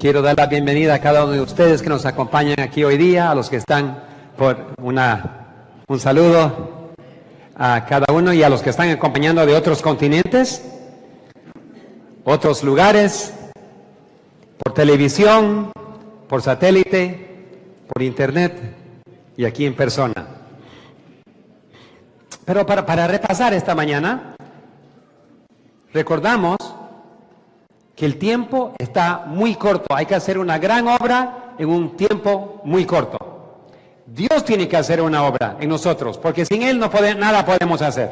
Quiero dar la bienvenida a cada uno de ustedes que nos acompañan aquí hoy día, a los que están un saludo a cada uno y a los que están acompañando de otros continentes, otros lugares, por televisión, por satélite, por internet y aquí en persona. Pero para repasar esta mañana, recordamos que el tiempo está muy corto. Hay que hacer una gran obra en un tiempo muy corto. Dios tiene que hacer una obra en nosotros, porque sin Él nada podemos hacer.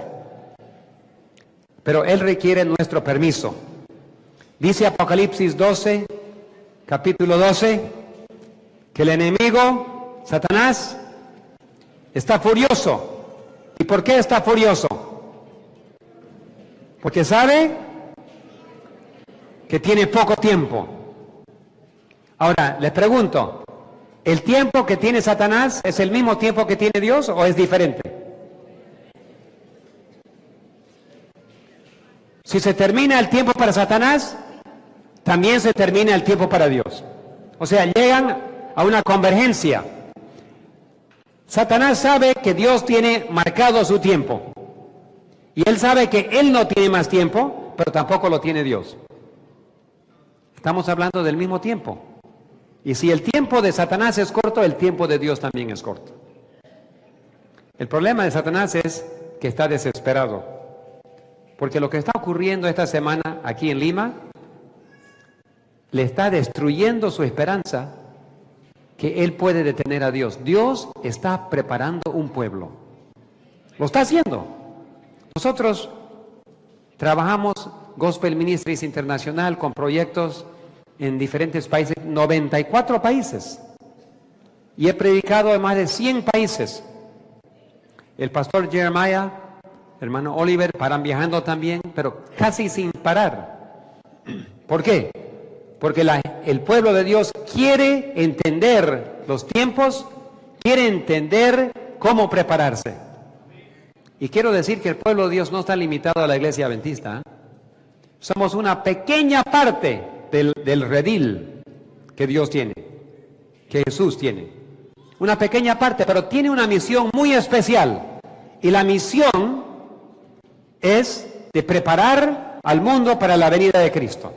Pero Él requiere nuestro permiso. Dice Apocalipsis 12, capítulo 12, que el enemigo, Satanás, está furioso. ¿Y por qué está furioso? Porque sabe que tiene poco tiempo. Ahora, les pregunto, ¿el tiempo que tiene Satanás es el mismo tiempo que tiene Dios o es diferente? Si se termina el tiempo para Satanás, también se termina el tiempo para Dios. O sea, llegan a una convergencia. Satanás sabe que Dios tiene marcado su tiempo. Y él sabe que él no tiene más tiempo, pero tampoco lo tiene Dios. Estamos hablando del mismo tiempo. Y si el tiempo de Satanás es corto, el tiempo de Dios también es corto. El problema de Satanás es que está desesperado. Porque lo que está ocurriendo esta semana aquí en Lima le está destruyendo su esperanza que él puede detener a Dios. Dios está preparando un pueblo. Lo está haciendo. Nosotros trabajamos Gospel Ministries Internacional con proyectos en diferentes países, 94 países. Y he predicado en más de 100 países. El pastor Jeremiah, hermano Oliver, paran viajando también, pero casi sin parar. ¿Por qué? Porque el pueblo de Dios quiere entender los tiempos, quiere entender cómo prepararse. Y quiero decir que el pueblo de Dios no está limitado a la iglesia adventista, ¿eh? Somos una pequeña parte del redil que Dios tiene, que Jesús tiene. Una pequeña parte, pero tiene una misión muy especial. Y la misión es de preparar al mundo para la venida de Cristo.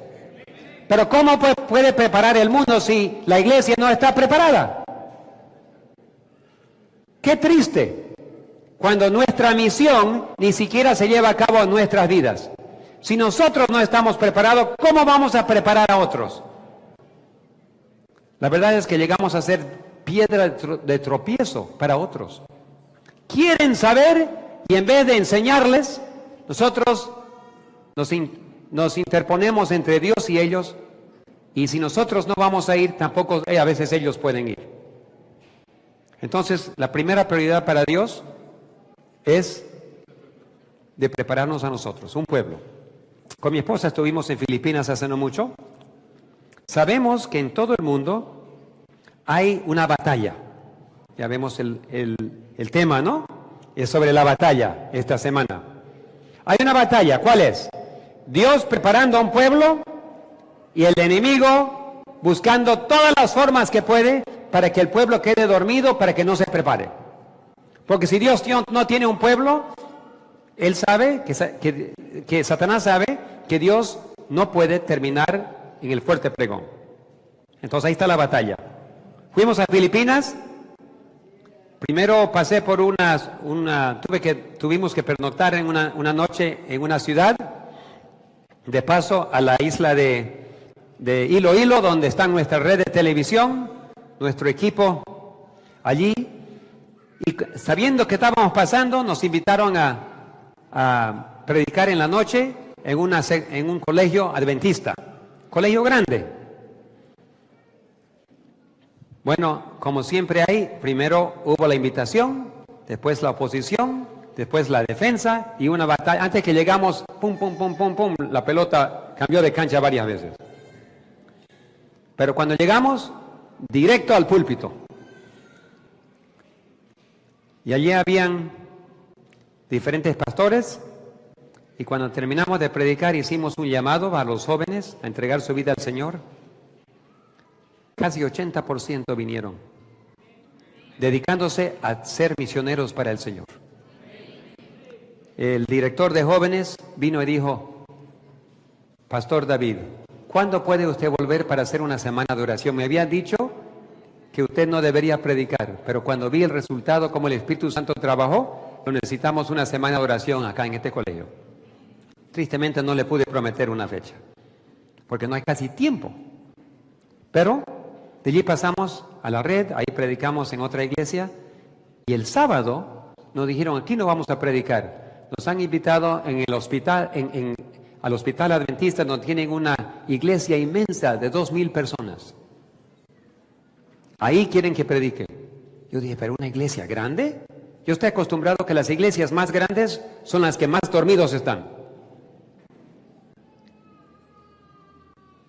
Pero ¿cómo puede preparar el mundo si la iglesia no está preparada? Qué triste cuando nuestra misión ni siquiera se lleva a cabo en nuestras vidas. Si nosotros no estamos preparados, ¿cómo vamos a preparar a otros? La verdad es que llegamos a ser piedra de tropiezo para otros. Quieren saber y en vez de enseñarles, nosotros nos interponemos entre Dios y ellos. Y si nosotros no vamos a ir, tampoco a veces ellos pueden ir. Entonces, la primera prioridad para Dios es de prepararnos a nosotros, un pueblo. Con mi esposa estuvimos en Filipinas hace no mucho. Sabemos que en todo el mundo hay una batalla. Ya vemos el tema, ¿no? Es sobre la batalla esta semana. Hay una batalla, ¿cuál es? Dios preparando a un pueblo y el enemigo buscando todas las formas que puede para que el pueblo quede dormido, para que no se prepare. Porque si Dios no tiene un pueblo, Él sabe, que Satanás sabe que Dios no puede terminar en el fuerte pregón. Entonces ahí está la batalla. Fuimos a Filipinas. Primero pasé por tuvimos que pernoctar en una noche en una ciudad. De paso a la isla de Iloilo, donde está nuestra red de televisión, nuestro equipo allí. Y sabiendo que estábamos pasando, nos invitaron a predicar en la noche en un colegio adventista, colegio grande. Bueno, como siempre hay, primero hubo la invitación, después la oposición, después la defensa y una batalla. Antes que llegamos, pum, pum, pum, pum, pum, la pelota cambió de cancha varias veces. Pero cuando llegamos, directo al púlpito. Y allí habían diferentes pastores, y cuando terminamos de predicar hicimos un llamado a los jóvenes a entregar su vida al Señor. casi 80% vinieron, dedicándose a ser misioneros para el Señor. El director de jóvenes vino y dijo: Pastor David, ¿cuándo puede usted volver para hacer una semana de oración? Me habían dicho que usted no debería predicar, pero cuando vi el resultado, como el Espíritu Santo trabajó, lo necesitamos una semana de oración acá en este colegio. Tristemente no le pude prometer una fecha, porque no hay casi tiempo. Pero de allí pasamos a la red, ahí predicamos en otra iglesia, y el sábado nos dijeron: aquí no vamos a predicar. Nos han invitado en el hospital, al hospital adventista, donde tienen una iglesia inmensa de 2,000 personas. Ahí quieren que predique. Yo dije: ¿pero una iglesia grande? Yo estoy acostumbrado a que las iglesias más grandes son las que más dormidos están.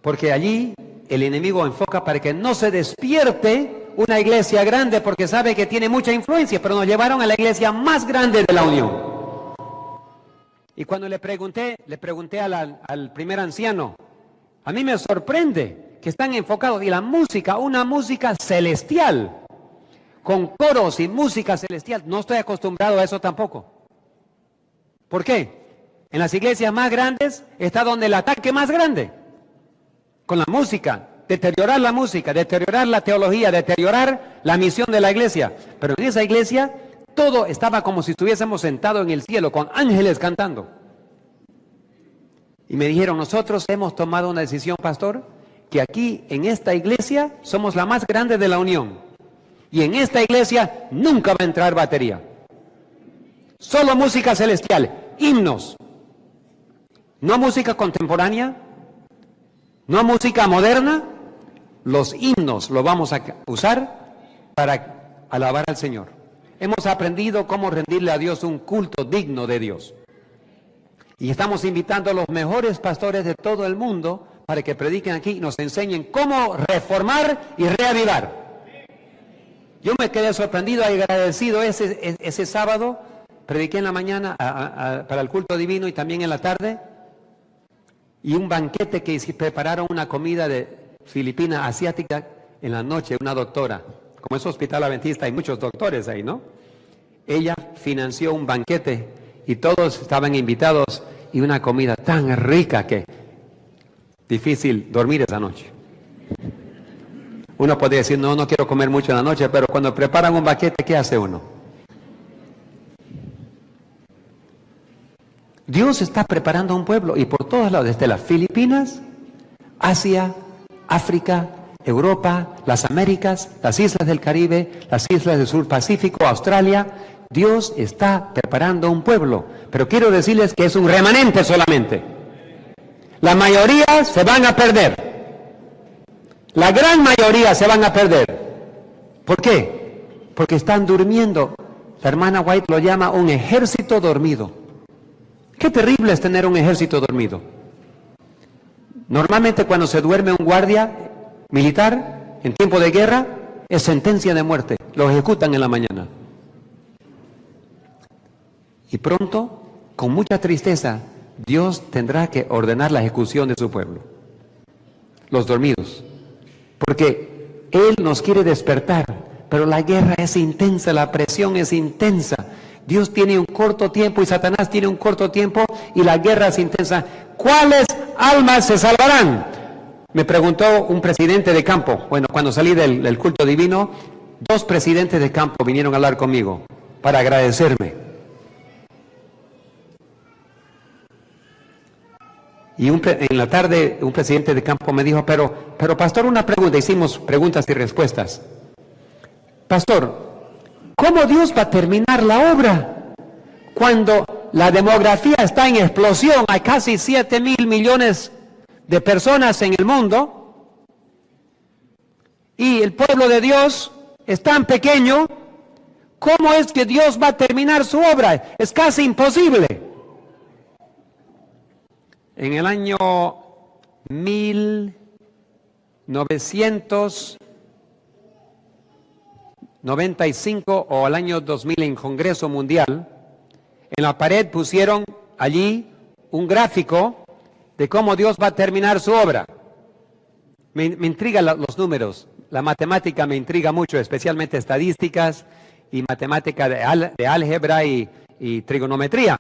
Porque allí el enemigo enfoca para que no se despierte una iglesia grande, porque sabe que tiene mucha influencia, pero nos llevaron a la iglesia más grande de la Unión. Y cuando le pregunté al primer anciano, a mí me sorprende que están enfocados, y la música, una música celestial, con coros y música celestial. No estoy acostumbrado a eso tampoco. ¿Por qué? En las iglesias más grandes está donde el ataque más grande, con la música, deteriorar la música, deteriorar la teología, deteriorar la misión de la iglesia. Pero en esa iglesia todo estaba como si estuviésemos sentados en el cielo, con ángeles cantando. Y me dijeron: nosotros hemos tomado una decisión, pastor, que aquí en esta iglesia somos la más grande de la Unión, y en esta iglesia nunca va a entrar batería, solo música celestial, himnos, no música contemporánea, no música moderna. Los himnos los vamos a usar para alabar al Señor. Hemos aprendido cómo rendirle a Dios un culto digno de Dios, y estamos invitando a los mejores pastores de todo el mundo para que prediquen aquí y nos enseñen cómo reformar y reavivar. Yo me quedé sorprendido y agradecido. Ese sábado prediqué en la mañana para el culto divino, y también en la tarde, y un banquete que prepararon, una comida de filipina asiática en la noche. Una doctora, como es hospital adventista, hay muchos doctores ahí, ¿no? Ella financió un banquete y todos estaban invitados, y una comida tan rica que difícil dormir esa noche. Uno podría decir: no quiero comer mucho en la noche, pero cuando preparan un banquete, ¿qué hace uno? Dios está preparando un pueblo, y por todos lados, desde las Filipinas, Asia, África, Europa, las Américas, las islas del Caribe, las islas del Sur Pacífico, Australia. Dios está preparando un pueblo, pero quiero decirles que es un remanente solamente. La mayoría se van a perder. La gran mayoría se van a perder. ¿Por qué? Porque están durmiendo. La hermana White lo llama un ejército dormido. Qué terrible es tener un ejército dormido. Normalmente cuando se duerme un guardia militar en tiempo de guerra, es sentencia de muerte. Lo ejecutan en la mañana. Y pronto, con mucha tristeza, Dios tendrá que ordenar la ejecución de su pueblo, los dormidos, porque Él nos quiere despertar, pero la guerra es intensa, la presión es intensa. Dios tiene un corto tiempo y Satanás tiene un corto tiempo, y la guerra es intensa. ¿Cuáles almas se salvarán? Me preguntó un presidente de campo. Bueno, cuando salí del culto divino, 2 presidentes de campo vinieron a hablar conmigo para agradecerme. Y en la tarde un presidente de campo me dijo: pero pastor, una pregunta. Hicimos preguntas y respuestas. Pastor, ¿cómo Dios va a terminar la obra cuando la demografía está en explosión? Hay casi 7,000 millones de personas en el mundo, y el pueblo de Dios es tan pequeño. ¿Cómo es que Dios va a terminar su obra? Es casi imposible. En el año 1995 o el año 2000, en Congreso Mundial, en la pared pusieron allí un gráfico de cómo Dios va a terminar su obra. Me intrigan los números. la matemática me intriga mucho, especialmente estadísticas y matemática de álgebra y trigonometría.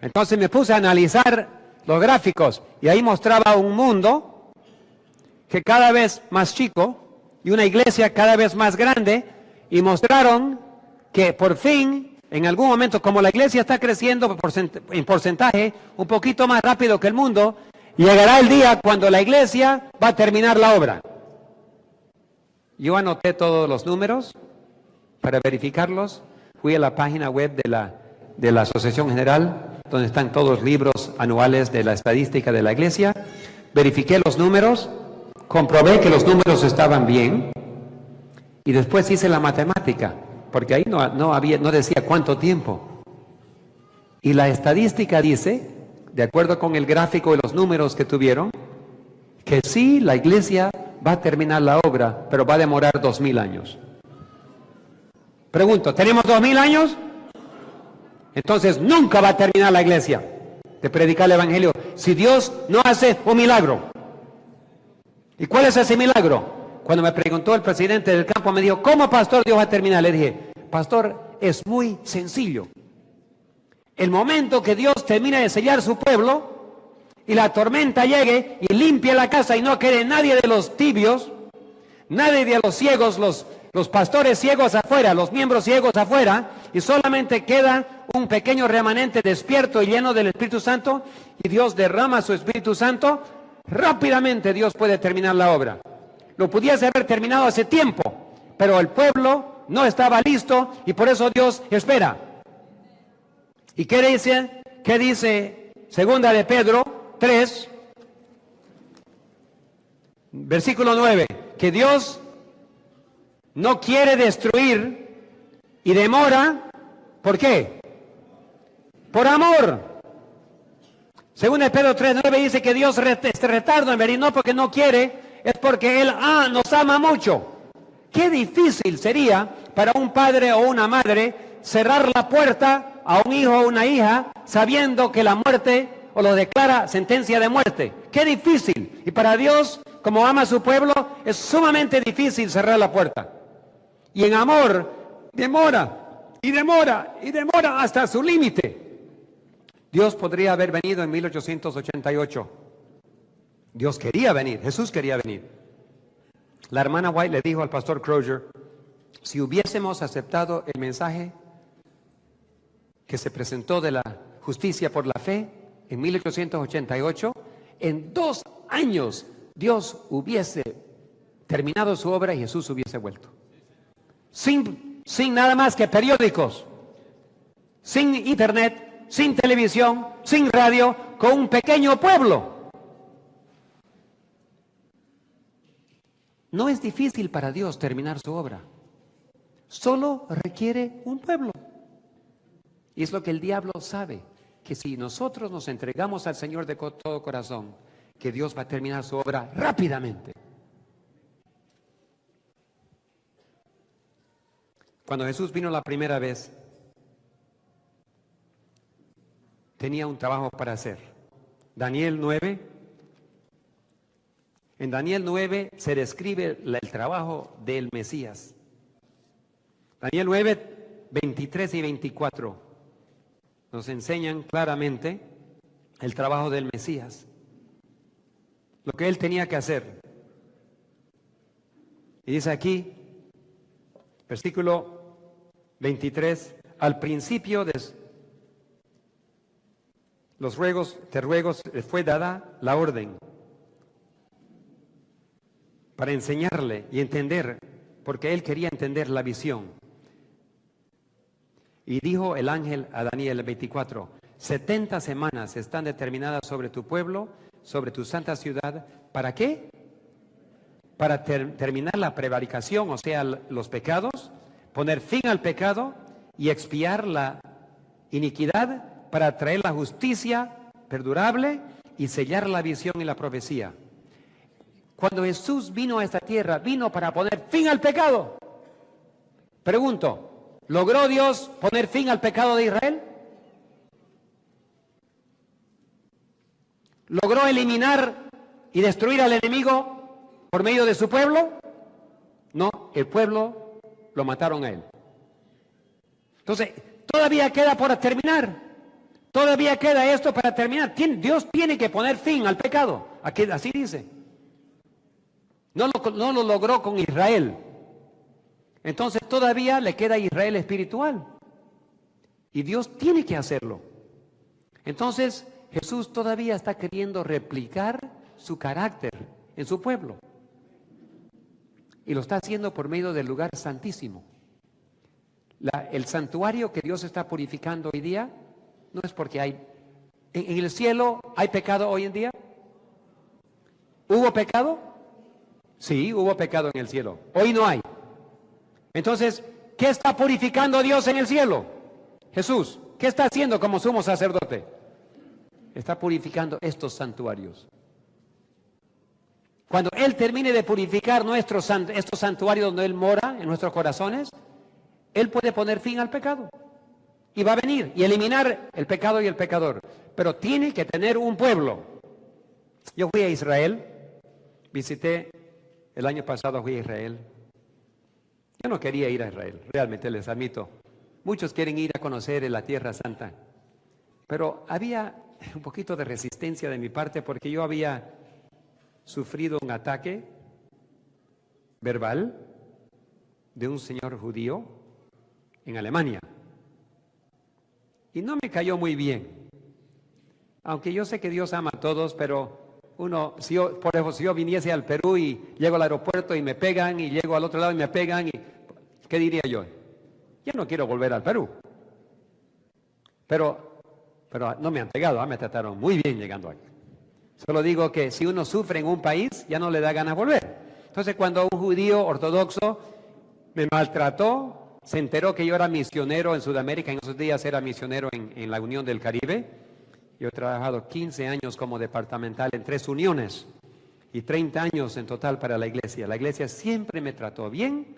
Entonces me puse a analizar los gráficos y ahí mostraba un mundo que cada vez más chico y una iglesia cada vez más grande, y mostraron que por fin, en algún momento, como la iglesia está creciendo en porcentaje un poquito más rápido que el mundo, llegará el día cuando la iglesia va a terminar la obra. Yo anoté todos los números para verificarlos. Fui a la página web de la Asociación General, donde están todos los libros anuales de la estadística de la iglesia. Verifiqué los números, comprobé que los números estaban bien y después hice la matemática, porque ahí no decía cuánto tiempo. Y la estadística dice, de acuerdo con el gráfico y los números que tuvieron, que sí, la iglesia va a terminar la obra, pero va a demorar 2000 años. Pregunto, ¿tenemos 2000 años? Entonces nunca va a terminar la iglesia de predicar el evangelio si Dios no hace un milagro. ¿Y cuál es ese milagro? Cuando me preguntó el presidente del campo, me dijo, ¿cómo, pastor, Dios va a terminar? Le dije, pastor, es muy sencillo. El momento que Dios termine de sellar su pueblo y la tormenta llegue y limpie la casa y no quede nadie de los tibios, nadie de los ciegos, los pastores ciegos afuera, los miembros ciegos afuera, y solamente queda un pequeño remanente despierto y lleno del Espíritu Santo, y Dios derrama su Espíritu Santo, rápidamente Dios puede terminar la obra. Lo pudiese haber terminado hace tiempo, pero el pueblo no estaba listo y por eso Dios espera. ¿Y qué dice? ¿Qué dice segunda de Pedro 3, versículo 9? Que Dios no quiere destruir y demora. ¿Por qué? Por amor. Según de Pedro 3:9 dice que Dios retarda en venir, no porque no quiere, es porque Él nos ama mucho. Qué difícil sería para un padre o una madre cerrar la puerta a un hijo o una hija sabiendo que la muerte o lo declara sentencia de muerte. Qué difícil. Y para Dios, como ama a su pueblo, es sumamente difícil cerrar la puerta. Y en amor demora y demora y demora hasta su límite. Dios podría haber venido en 1888. Dios quería venir, Jesús quería venir. La hermana White le dijo al pastor Crozier, si hubiésemos aceptado el mensaje que se presentó de la justicia por la fe en 1888, en 2 años Dios hubiese terminado su obra y Jesús hubiese vuelto. Sin nada más que periódicos, sin internet, sin televisión, sin radio, con un pequeño pueblo. No es difícil para Dios terminar su obra. Solo requiere un pueblo. Y es lo que el diablo sabe, que si nosotros nos entregamos al Señor de todo corazón, que Dios va a terminar su obra rápidamente. Cuando Jesús vino la primera vez, tenía un trabajo para hacer. Daniel 9. En Daniel 9 se describe el trabajo del Mesías. Daniel 9, 23 y 24 nos enseñan claramente el trabajo del Mesías, lo que él tenía que hacer. Y dice aquí, versículo 23, al principio de los ruegos, les fue dada la orden para enseñarle y entender, porque él quería entender la visión. Y dijo el ángel a Daniel 24, 70 semanas están determinadas sobre tu pueblo, sobre tu santa ciudad. ¿Para qué? Para terminar la prevaricación, o sea, los pecados, poner fin al pecado y expiar la iniquidad, para traer la justicia perdurable y sellar la visión y la profecía. Cuando Jesús vino a esta tierra, vino para poner fin al pecado. Pregunto, ¿logró Dios poner fin al pecado de Israel? ¿Logró eliminar y destruir al enemigo por medio de su pueblo? no, el pueblo lo mataron a él. Entonces, todavía queda por terminar. Todavía queda esto para terminar. Dios tiene que poner fin al pecado. Aquí, así dice. No lo logró con Israel. Entonces todavía le queda a Israel espiritual. Y Dios tiene que hacerlo. Entonces Jesús todavía está queriendo replicar su carácter en su pueblo. Y lo está haciendo por medio del lugar santísimo. El santuario que Dios está purificando hoy día no es porque hay... ¿En el cielo hay pecado hoy en día? ¿Hubo pecado? Sí, hubo pecado en el cielo. Hoy no hay. Entonces, ¿qué está purificando Dios en el cielo? Jesús, ¿qué está haciendo como sumo sacerdote? Está purificando estos santuarios. Cuando Él termine de purificar estos santuarios donde Él mora, en nuestros corazones, Él puede poner fin al pecado. Y va a venir y eliminar el pecado y el pecador. Pero tiene que tener un pueblo. Yo fui a Israel, visité, el año pasado fui a Israel. Yo no quería ir a Israel, realmente les admito. Muchos quieren ir a conocer la Tierra Santa. Pero había un poquito de resistencia de mi parte porque yo había sufrido un ataque verbal de un señor judío en Alemania. Y no me cayó muy bien. Aunque yo sé que Dios ama a todos, pero por ejemplo, si yo viniese al Perú y llego al aeropuerto y me pegan, y llego al otro lado y me pegan, ¿qué diría yo? Yo no quiero volver al Perú. Pero no me han pegado, me trataron muy bien llegando aquí. Solo digo que si uno sufre en un país, ya no le da ganas volver. Entonces, cuando un judío ortodoxo me maltrató, se enteró que yo era misionero en Sudamérica, en esos días era misionero en la Unión del Caribe. Yo he trabajado 15 años como departamental en 3 uniones y 30 años en total para la iglesia. La iglesia siempre me trató bien,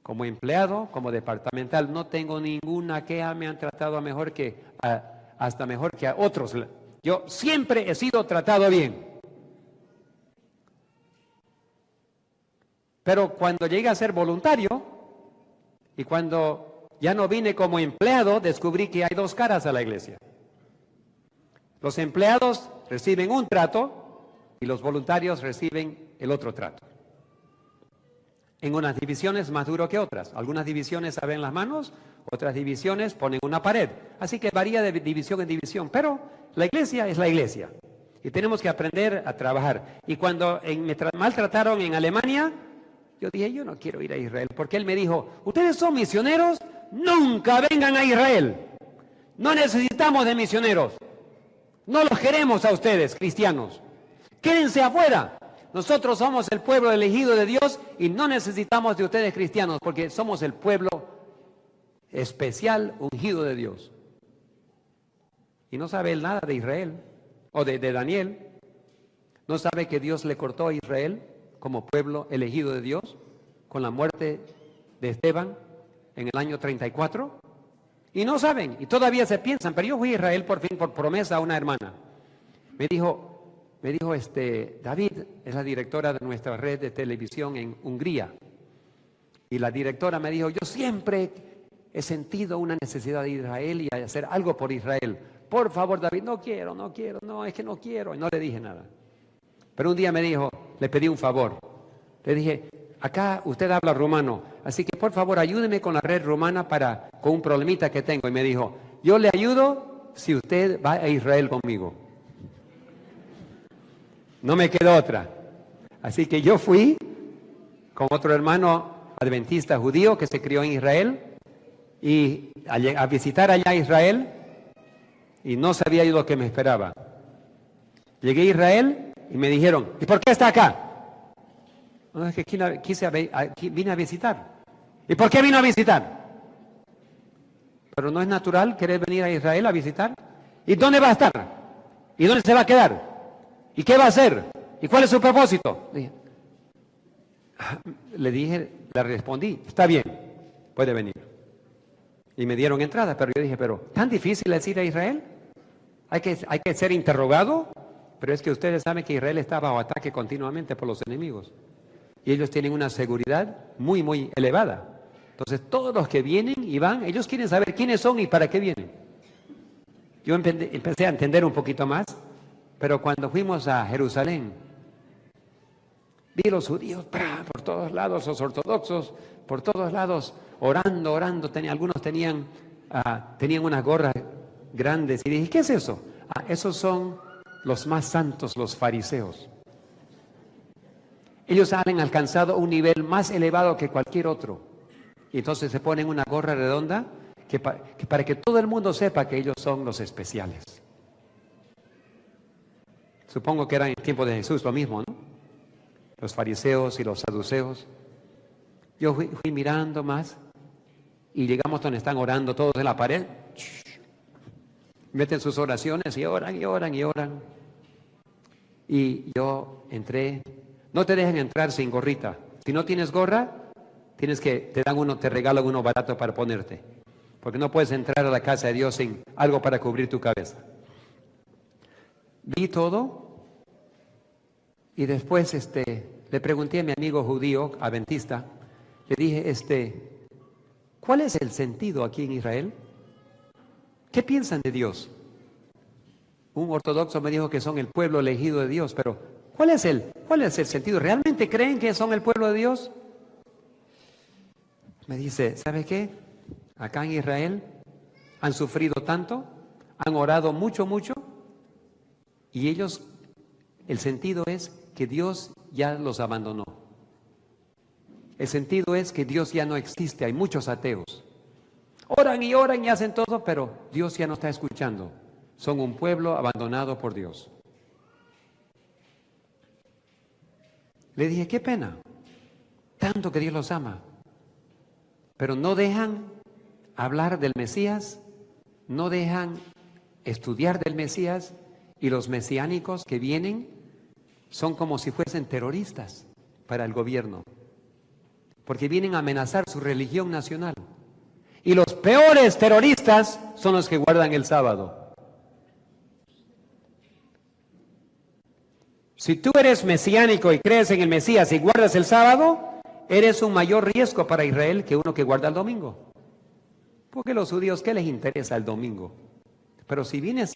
como empleado, como departamental. No tengo ninguna queja, me han tratado hasta mejor que a otros. Yo siempre he sido tratado bien. Pero cuando llegué a ser voluntario y cuando ya no vine como empleado, descubrí que hay 2 caras a la iglesia. Los empleados reciben un trato y los voluntarios reciben el otro trato. En unas divisiones más duro que otras. Algunas divisiones abren las manos, otras divisiones ponen una pared. Así que varía de división en división. Pero la iglesia es la iglesia. Y tenemos que aprender a trabajar. Y cuando me maltrataron en Alemania, yo dije, yo no quiero ir a Israel. Porque él me dijo, ustedes son misioneros, nunca vengan a Israel. No necesitamos de misioneros. No los queremos a ustedes, cristianos. Quédense afuera. Nosotros somos el pueblo elegido de Dios y no necesitamos de ustedes, cristianos, porque somos el pueblo especial, ungido de Dios. Y no sabe él nada de Israel o de Daniel. No sabe que Dios le cortó a Israel como pueblo elegido de Dios con la muerte de Esteban en el año 34. Y no saben, y todavía se piensan, pero yo fui a Israel por fin, por promesa a una hermana. Me dijo, David es la directora de nuestra red de televisión en Hungría. Y la directora me dijo, yo siempre he sentido una necesidad de Israel y de hacer algo por Israel. Por favor, David, no quiero, es que no quiero. Y no le dije nada. Pero un día me dijo, le pedí un favor. Le dije, acá usted habla rumano, así que por favor ayúdeme con la red rumana con un problemita que tengo. Y me dijo, yo le ayudo si usted va a Israel conmigo. No me quedó otra. Así que yo fui con otro hermano adventista judío que se crió en Israel y a visitar allá a Israel y no sabía yo lo que me esperaba. Llegué a Israel y me dijeron, ¿y por qué está acá? No, es que vine a visitar. ¿Y por qué vino a visitar? Pero no es natural querer venir a Israel a visitar. ¿Y dónde va a estar? ¿Y dónde se va a quedar? ¿Y qué va a hacer? ¿Y cuál es su propósito? Le respondí, está bien, puede venir. Y me dieron entrada, pero yo dije, pero ¿tan difícil es ir a Israel? Hay que ser interrogado, pero es que ustedes saben que Israel está bajo ataque continuamente por los enemigos. y ellos tienen una seguridad muy, muy elevada. Entonces, todos los que vienen y van, ellos quieren saber quiénes son y para qué vienen. Yo empecé a entender un poquito más, pero cuando fuimos a Jerusalén, vi los judíos por todos lados, los ortodoxos, por todos lados, orando. Algunos tenían unas gorras grandes y dije, ¿qué es eso? Esos son los más santos, los fariseos. Ellos han alcanzado un nivel más elevado que cualquier otro. Y entonces se ponen una gorra redonda que para que todo el mundo sepa que ellos son los especiales. Supongo que era en el tiempo de Jesús lo mismo, ¿no? Los fariseos y los saduceos. Yo fui mirando más y llegamos donde están orando todos en la pared. Meten sus oraciones y oran. Y yo entré. No te dejen entrar sin gorrita. Si no tienes gorra, te regalan uno barato para ponerte. Porque no puedes entrar a la casa de Dios sin algo para cubrir tu cabeza. Vi todo y después le pregunté a mi amigo judío, adventista, le dije, ¿cuál es el sentido aquí en Israel? ¿Qué piensan de Dios? Un ortodoxo me dijo que son el pueblo elegido de Dios, pero ¿cuál es el sentido? ¿Realmente creen que son el pueblo de Dios? Me dice, ¿sabe qué? Acá en Israel han sufrido tanto, han orado mucho, y ellos, el sentido es que Dios ya los abandonó. El sentido es que Dios ya no existe, hay muchos ateos. Oran y hacen todo, pero Dios ya no está escuchando. Son un pueblo abandonado por Dios. Le dije, qué pena, tanto que Dios los ama, pero no dejan hablar del Mesías, no dejan estudiar del Mesías, y los mesiánicos que vienen son como si fuesen terroristas para el gobierno, porque vienen a amenazar su religión nacional. Y los peores terroristas son los que guardan el sábado. Si tú eres mesiánico y crees en el Mesías y guardas el sábado, eres un mayor riesgo para Israel que uno que guarda el domingo. Porque los judíos, ¿qué les interesa el domingo? Pero si vienes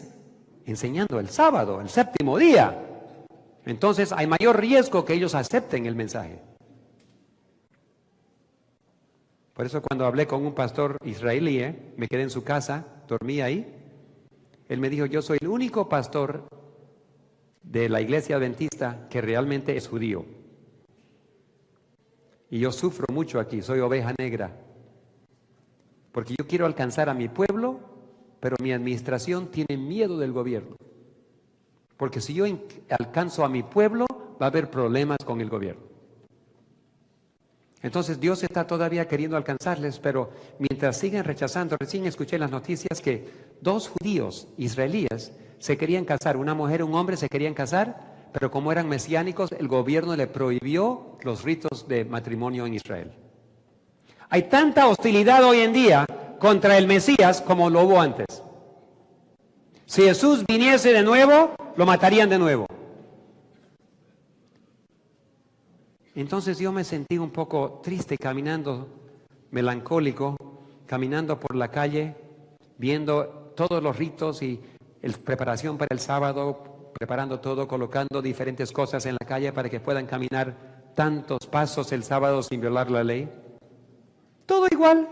enseñando el sábado, el séptimo día, entonces hay mayor riesgo que ellos acepten el mensaje. Por eso cuando hablé con un pastor israelí, me quedé en su casa, dormí ahí, él me dijo, yo soy el único pastor de la iglesia adventista que realmente es judío. Y yo sufro mucho aquí, soy oveja negra, porque yo quiero alcanzar a mi pueblo, pero mi administración tiene miedo del gobierno. Porque si yo alcanzo a mi pueblo, va a haber problemas con el gobierno. Entonces Dios está todavía queriendo alcanzarles, pero mientras siguen rechazando, recién escuché en las noticias que 2 judíos israelíes se querían casar, una mujer y un hombre se querían casar, pero como eran mesiánicos, el gobierno le prohibió los ritos de matrimonio en Israel. Hay tanta hostilidad hoy en día contra el Mesías como lo hubo antes. Si Jesús viniese de nuevo, lo matarían de nuevo. Entonces yo me sentí un poco triste caminando, melancólico, caminando por la calle, viendo todos los ritos y preparación para el sábado, preparando todo, colocando diferentes cosas en la calle para que puedan caminar tantos pasos el sábado sin violar la ley. Todo igual,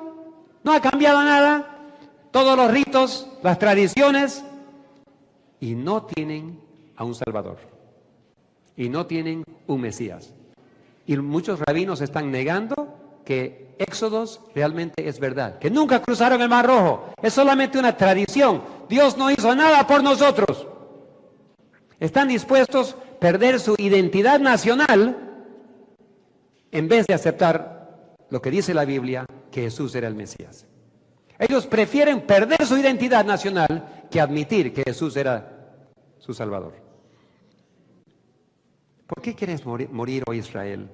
no ha cambiado nada, todos los ritos, las tradiciones, y no tienen a un Salvador, y no tienen un Mesías. Y muchos rabinos están negando que Éxodos realmente es verdad, que nunca cruzaron el Mar Rojo, es solamente una tradición, Dios no hizo nada por nosotros. Están dispuestos a perder su identidad nacional en vez de aceptar lo que dice la Biblia, que Jesús era el Mesías. Ellos prefieren perder su identidad nacional que admitir que Jesús era su Salvador. ¿Por qué quieres morir, oh Israel?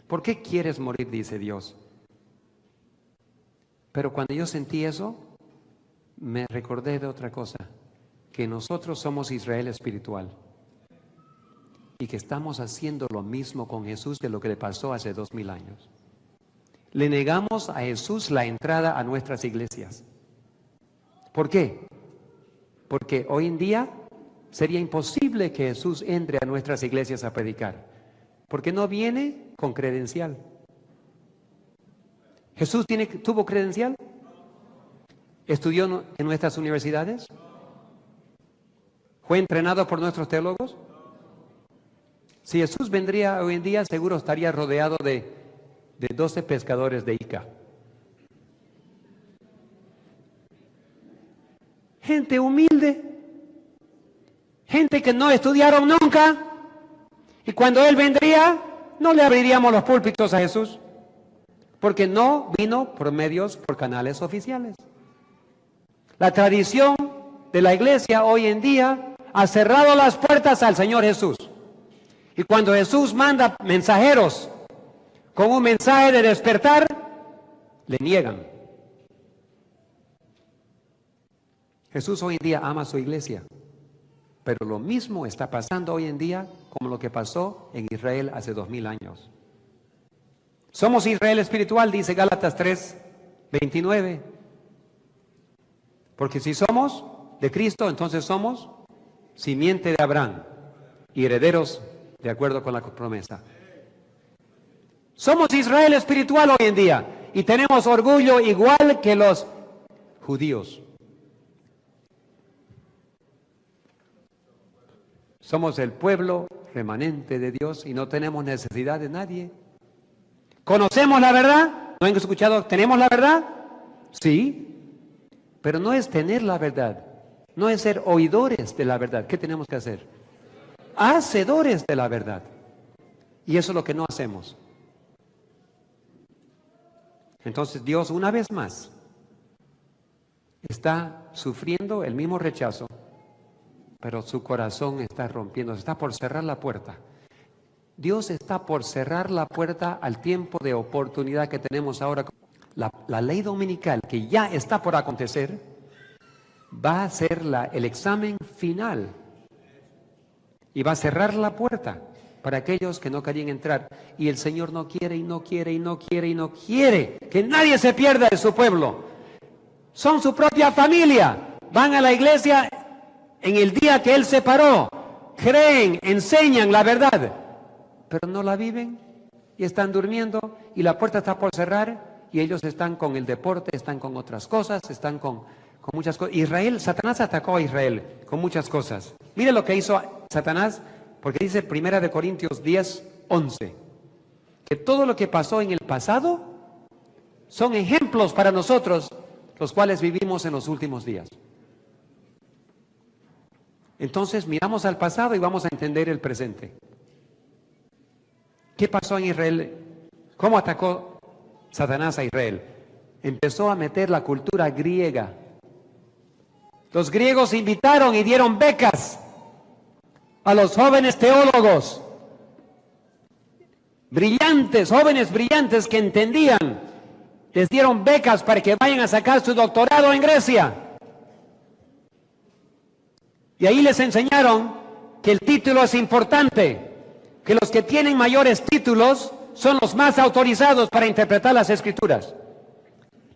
¿Por qué quieres morir? Dice Dios. Pero cuando yo sentí eso, me recordé de otra cosa, que nosotros somos Israel espiritual. y que estamos haciendo lo mismo con Jesús de lo que le pasó hace 2000 años. Le negamos a Jesús la entrada a nuestras iglesias. ¿Por qué? Porque hoy en día sería imposible que Jesús entre a nuestras iglesias a predicar, porque no viene con credencial. ¿Jesús tuvo credencial? ¿Estudió en nuestras universidades? ¿Fue entrenado por nuestros teólogos? Si Jesús vendría hoy en día, seguro estaría rodeado de 12 pescadores de Ica. Gente humilde, gente que no estudiaron nunca, y cuando Él vendría, no le abriríamos los púlpitos a Jesús, porque no vino por canales oficiales. La tradición de la iglesia hoy en día ha cerrado las puertas al Señor Jesús. Y cuando Jesús manda mensajeros con un mensaje de despertar, le niegan. Jesús hoy en día ama a su iglesia, pero lo mismo está pasando hoy en día como lo que pasó en Israel hace 2000 años. Somos Israel espiritual, dice Gálatas 3:29. Porque si somos de Cristo, entonces somos simiente de Abraham y herederos de acuerdo con la promesa. Somos Israel espiritual hoy en día y tenemos orgullo igual que los judíos. Somos el pueblo remanente de Dios y no tenemos necesidad de nadie. ¿Conocemos la verdad? ¿No han escuchado? ¿Tenemos la verdad? Sí. Pero no es tener la verdad, no es ser oidores de la verdad. ¿Qué tenemos que hacer? Hacedores de la verdad. Y eso es lo que no hacemos. Entonces Dios, una vez más, está sufriendo el mismo rechazo, pero su corazón está rompiendo, está por cerrar la puerta. Dios está por cerrar la puerta al tiempo de oportunidad que tenemos ahora. La ley dominical que ya está por acontecer va a ser el examen final y va a cerrar la puerta para aquellos que no querían entrar. Y el Señor no quiere y no quiere y no quiere y no quiere que nadie se pierda de su pueblo. Son su propia familia, van a la iglesia en el día que Él separó, creen, enseñan la verdad, pero no la viven y están durmiendo y la puerta está por cerrar. Y ellos están con el deporte, están con otras cosas, están con muchas cosas. Satanás atacó a Israel con muchas cosas. Mire lo que hizo Satanás, porque dice 1 Corintios 10:11, que todo lo que pasó en el pasado son ejemplos para nosotros, los cuales vivimos en los últimos días. Entonces miramos al pasado y vamos a entender el presente. ¿Qué pasó en Israel? ¿Cómo atacó Satanás a Israel? Empezó a meter la cultura griega. Los griegos invitaron y dieron becas a los jóvenes teólogos, brillantes, jóvenes brillantes que entendían. Les dieron becas para que vayan a sacar su doctorado en Grecia. Y ahí les enseñaron que el título es importante, que los que tienen mayores títulos son los más autorizados para interpretar las Escrituras.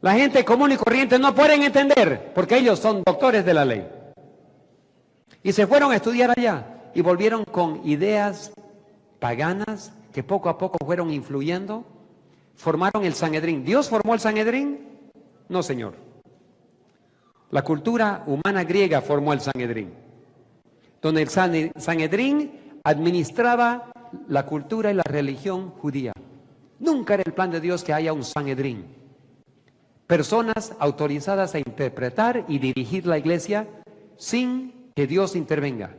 La gente común y corriente no pueden entender, porque ellos son doctores de la ley. Y se fueron a estudiar allá y volvieron con ideas paganas que poco a poco fueron influyendo. Formaron el Sanedrín. ¿Dios formó el Sanedrín? No, señor. La cultura humana griega formó el Sanedrín, donde el Sanedrín administraba la cultura y la religión judía. Nunca era el plan de Dios que haya un Sanedrín, personas autorizadas a interpretar y dirigir la iglesia sin que Dios intervenga.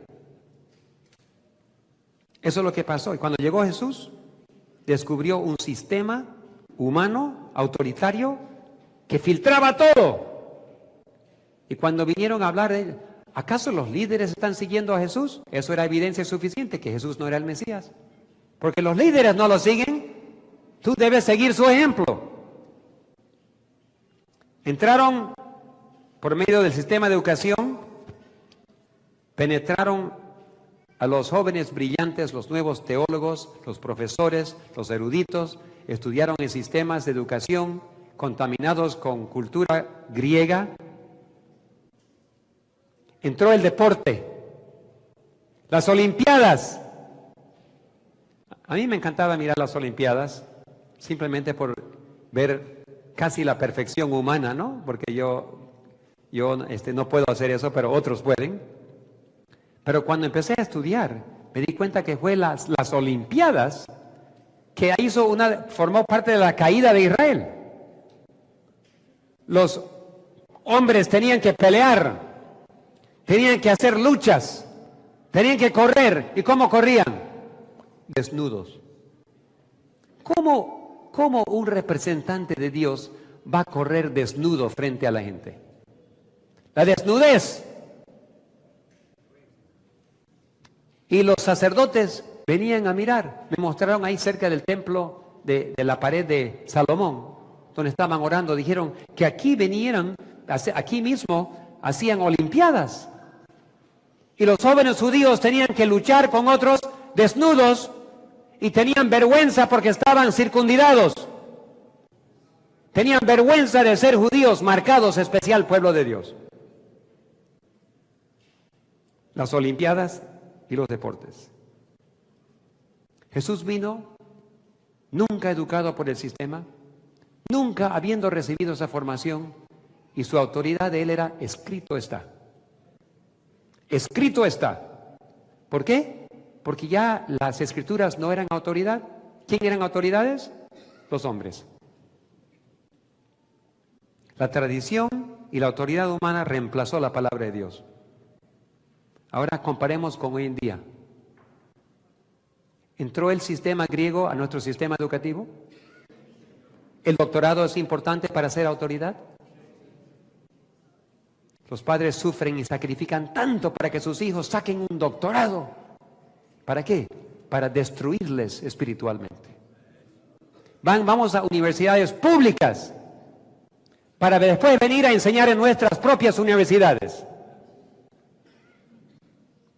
Eso es lo que pasó. Y cuando llegó Jesús, descubrió un sistema humano, autoritario, que filtraba todo. Y cuando vinieron a hablar de él, ¿acaso los líderes están siguiendo a Jesús? Eso era evidencia suficiente que Jesús no era el Mesías. Porque los líderes no lo siguen, tú debes seguir su ejemplo. Entraron por medio del sistema de educación, penetraron a los jóvenes brillantes, los nuevos teólogos, los profesores, los eruditos, estudiaron en sistemas de educación contaminados con cultura griega. Entró el deporte, las Olimpiadas. A mí me encantaba mirar las Olimpiadas, simplemente por ver casi la perfección humana, ¿no? Porque yo no puedo hacer eso, pero otros pueden. Pero cuando empecé a estudiar, me di cuenta que fue las Olimpiadas que formó parte de la caída de Israel. Los hombres tenían que pelear, tenían que hacer luchas, tenían que correr. ¿Y cómo corrían? Desnudos. ¿Cómo un representante de Dios va a correr desnudo frente a la gente? La desnudez. Y los sacerdotes venían a mirar. Me mostraron ahí cerca del templo de la pared de Salomón, donde estaban orando. Dijeron que aquí mismo hacían olimpiadas. Y los jóvenes judíos tenían que luchar con otros desnudos y tenían vergüenza porque estaban circuncidados. Tenían vergüenza de ser judíos, marcados, especial pueblo de Dios. Las olimpiadas y los deportes. Jesús vino nunca educado por el sistema, nunca habiendo recibido esa formación, y su autoridad de él era: escrito está. Escrito está. ¿Por qué? Porque ya las escrituras no eran autoridad. ¿Quién eran autoridades? Los hombres. La tradición y la autoridad humana reemplazó la palabra de Dios. Ahora comparemos con hoy en día. ¿Entró el sistema griego a nuestro sistema educativo? ¿El doctorado es importante para ser autoridad? Los padres sufren y sacrifican tanto para que sus hijos saquen un doctorado. ¿Para qué? Para destruirles espiritualmente. Vamos a universidades públicas para después venir a enseñar en nuestras propias universidades,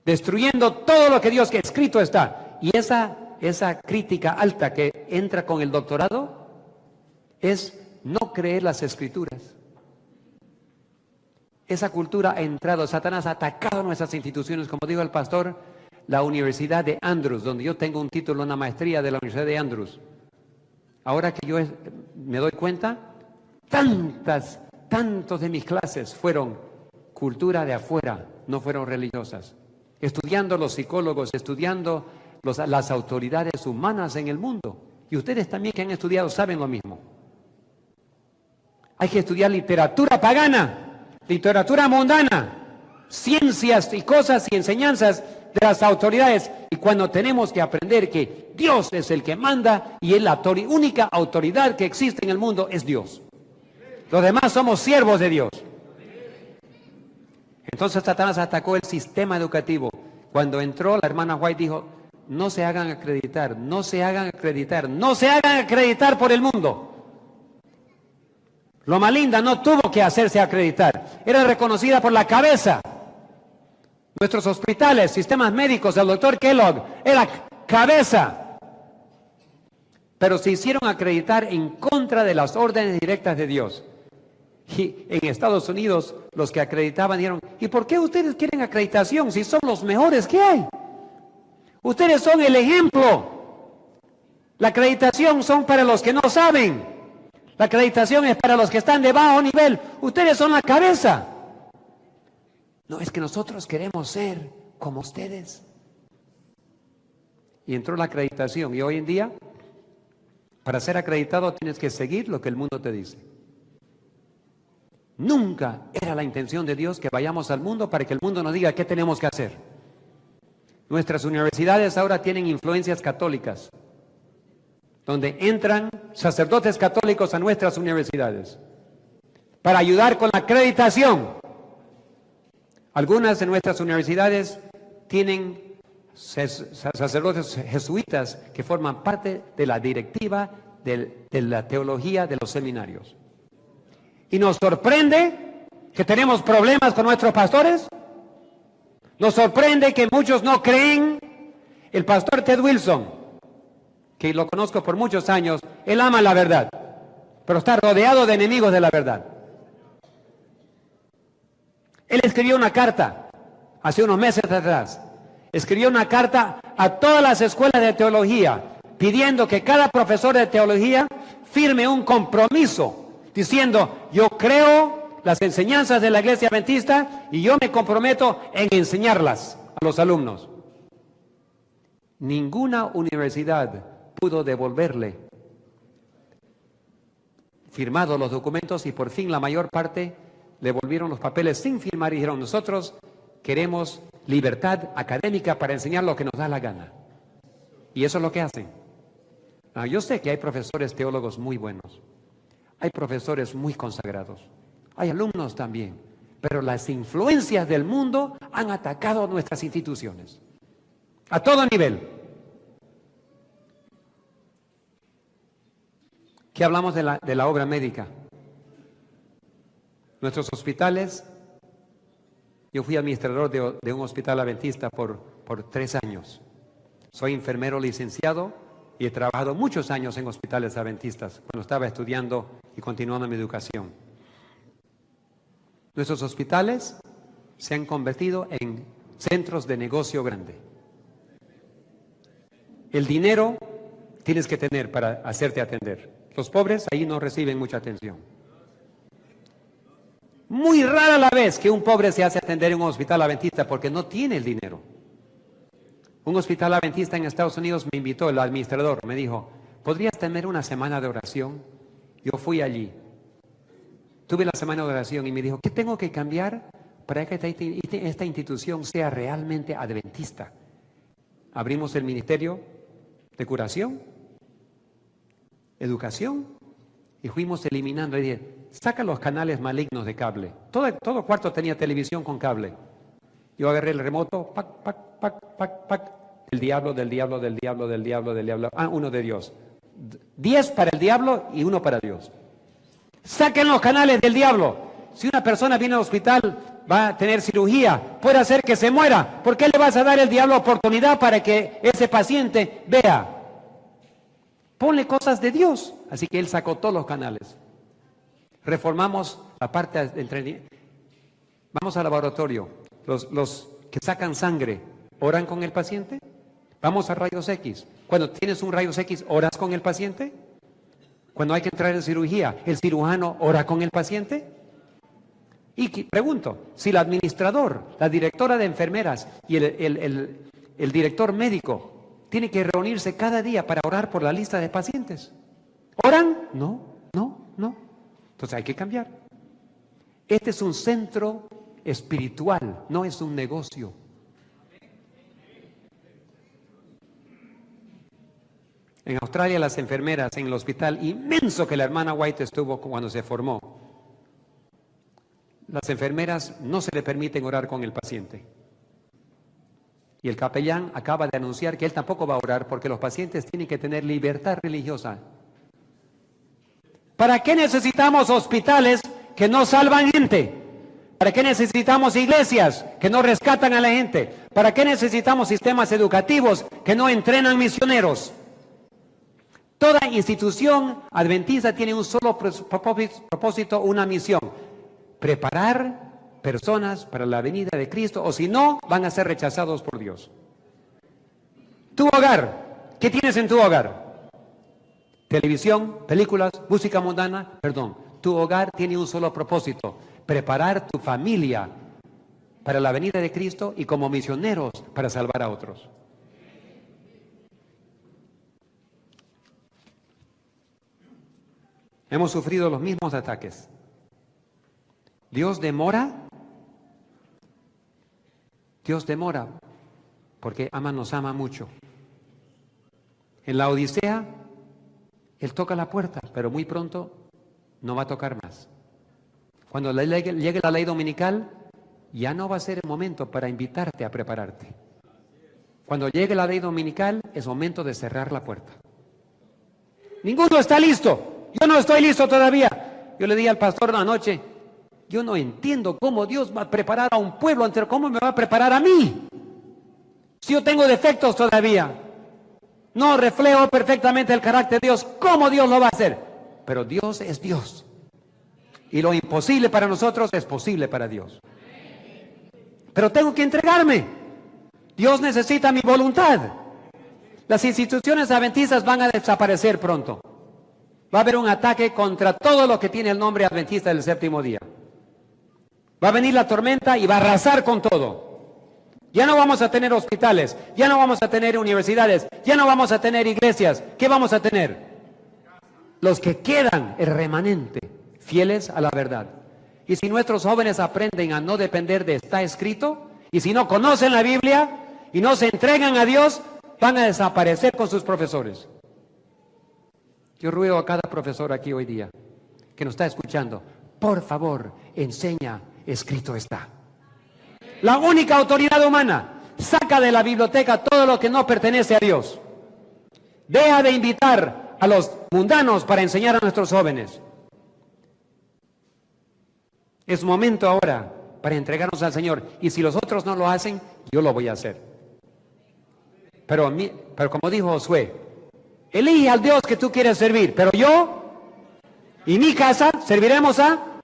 destruyendo todo lo que Dios que escrito está. Y esa crítica alta que entra con el doctorado es no creer las escrituras. Esa cultura ha entrado, Satanás ha atacado nuestras instituciones, como dijo el pastor, la Universidad de Andrews, donde yo tengo un título, una maestría de la Universidad de Andrews. Ahora que yo me doy cuenta, tantos de mis clases fueron cultura de afuera, no fueron religiosas. Estudiando los psicólogos, estudiando las autoridades humanas en el mundo. Y ustedes también que han estudiado saben lo mismo. Hay que estudiar literatura pagana, literatura mundana, ciencias y cosas y enseñanzas de las autoridades. Y cuando tenemos que aprender que Dios es el que manda y la única autoridad que existe en el mundo es Dios. Los demás somos siervos de Dios. Entonces Satanás atacó el sistema educativo. Cuando entró, la hermana White dijo: no se hagan acreditar, no se hagan acreditar, no se hagan acreditar por el mundo. Loma Linda no tuvo que hacerse acreditar, era reconocida por la cabeza. Nuestros hospitales, sistemas médicos, el doctor Kellogg era cabeza. Pero se hicieron acreditar en contra de las órdenes directas de Dios. Y en Estados Unidos los que acreditaban dijeron: ¿y por qué ustedes quieren acreditación si son los mejores que hay? Ustedes son el ejemplo. La acreditación son para los que no saben. La acreditación es para los que están de bajo nivel. Ustedes son la cabeza. No, es que nosotros queremos ser como ustedes. Y entró la acreditación. Y hoy en día, para ser acreditado tienes que seguir lo que el mundo te dice. Nunca era la intención de Dios que vayamos al mundo para que el mundo nos diga qué tenemos que hacer. Nuestras universidades ahora tienen influencias católicas, donde entran sacerdotes católicos a nuestras universidades para ayudar con la acreditación. Algunas de nuestras universidades tienen sacerdotes jesuitas que forman parte de la directiva de la teología de los seminarios. Y nos sorprende que tenemos problemas con nuestros pastores, Nos sorprende que muchos no creen. El pastor Ted Wilson, que lo conozco por muchos años, él ama la verdad, pero está rodeado de enemigos de la verdad. Él escribió una carta hace unos meses atrás. Escribió una carta a todas las escuelas de teología pidiendo que cada profesor de teología firme un compromiso diciendo: yo creo las enseñanzas de la Iglesia Adventista y yo me comprometo en enseñarlas a los alumnos. Ninguna universidad pudo devolverle firmados los documentos y por fin la mayor parte le volvieron los papeles sin firmar y dijeron: nosotros queremos libertad académica para enseñar lo que nos da la gana. Y eso es lo que hacen. Yo sé que hay profesores teólogos muy buenos, hay profesores muy consagrados, hay alumnos también, pero las influencias del mundo han atacado nuestras instituciones a todo nivel. ¿Qué hablamos de la obra médica? Nuestros hospitales. Yo fui administrador de un hospital adventista por 3 años. Soy enfermero licenciado y he trabajado muchos años en hospitales adventistas cuando estaba estudiando y continuando mi educación. Nuestros hospitales se han convertido en centros de negocio grande. El dinero tienes que tener para hacerte atender. Los pobres ahí no reciben mucha atención. Muy rara la vez que un pobre se hace atender en un hospital adventista porque no tiene el dinero. Un hospital adventista en Estados Unidos me invitó, el administrador me dijo: ¿podrías tener una semana de oración? Yo fui allí. Tuve la semana de oración y me dijo: ¿qué tengo que cambiar para que esta institución sea realmente adventista? Abrimos el ministerio de curación, educación, y fuimos eliminando. Y dije: saca los canales malignos de cable. Todo cuarto tenía televisión con cable. Yo agarré el remoto, pac, pac, pac, pac, pac. El diablo, del diablo, del diablo, del diablo, del diablo. Uno de Dios. 10 para el diablo y 1 para Dios. Saquen los canales del diablo. Si una persona viene al hospital, va a tener cirugía, puede hacer que se muera. ¿Por qué le vas a dar el diablo oportunidad para que ese paciente vea? Ponle cosas de Dios. Así que él sacó todos los canales. Reformamos la parte de entrenamiento. Vamos al laboratorio. Los que sacan sangre, ¿oran con el paciente? Vamos a rayos X. Cuando tienes un rayos X, ¿oras con el paciente? Cuando hay que entrar en cirugía, ¿el cirujano ora con el paciente? Y pregunto, si el administrador, la directora de enfermeras y el director médico tiene que reunirse cada día para orar por la lista de pacientes, ¿oran? No. Entonces hay que cambiar. Este es un centro espiritual, no es un negocio. En Australia, las enfermeras en el hospital inmenso que la hermana White estuvo cuando se formó, las enfermeras no se le permiten orar con el paciente. Y el capellán acaba de anunciar que él tampoco va a orar porque los pacientes tienen que tener libertad religiosa. ¿Para qué necesitamos hospitales que no salvan gente? ¿Para qué necesitamos iglesias que no rescatan a la gente? ¿Para qué necesitamos sistemas educativos que no entrenan misioneros? Toda institución adventista tiene un solo propósito, una misión: preparar personas para la venida de Cristo, o si no, van a ser rechazados por Dios. Tu hogar, ¿qué tienes en tu hogar? Televisión, películas, música mundana, perdón. Tu hogar tiene un solo propósito: preparar tu familia para la venida de Cristo y como misioneros para salvar a otros. Hemos sufrido los mismos ataques. Dios demora porque nos ama mucho. En la Odisea, Él toca la puerta, pero muy pronto no va a tocar más. Cuando llegue la ley dominical, ya no va a ser el momento para invitarte a prepararte. Cuando llegue la ley dominical, es momento de cerrar la puerta. Ninguno está listo. Yo no estoy listo todavía. Yo le dije al pastor anoche, Yo no entiendo cómo Dios va a preparar a un pueblo entero, cómo me va a preparar a mí. Si yo tengo defectos todavía, no reflejo perfectamente el carácter de Dios, ¿cómo Dios lo va a hacer? Pero Dios es Dios. Y lo imposible para nosotros es posible para Dios. Pero tengo que entregarme. Dios necesita mi voluntad. Las instituciones adventistas van a desaparecer pronto. Va a haber un ataque contra todo lo que tiene el nombre adventista del séptimo día. Va a venir la tormenta y va a arrasar con todo. Ya no vamos a tener hospitales, ya no vamos a tener universidades, ya no vamos a tener iglesias. ¿Qué vamos a tener? Los que quedan, el remanente, fieles a la verdad. Y si nuestros jóvenes aprenden a no depender de está escrito, y si no conocen la Biblia y no se entregan a Dios, van a desaparecer con sus profesores. Yo ruego a cada profesor aquí hoy día que nos está escuchando, por favor, enseña, escrito está. La única autoridad humana, saca de la biblioteca todo lo que no pertenece a Dios. Deja de invitar a los mundanos para enseñar a nuestros jóvenes. Es momento ahora para entregarnos al Señor. Y si los otros no lo hacen, yo lo voy a hacer. Pero como dijo Josué, elige al Dios que tú quieres servir. Pero yo y mi casa serviremos a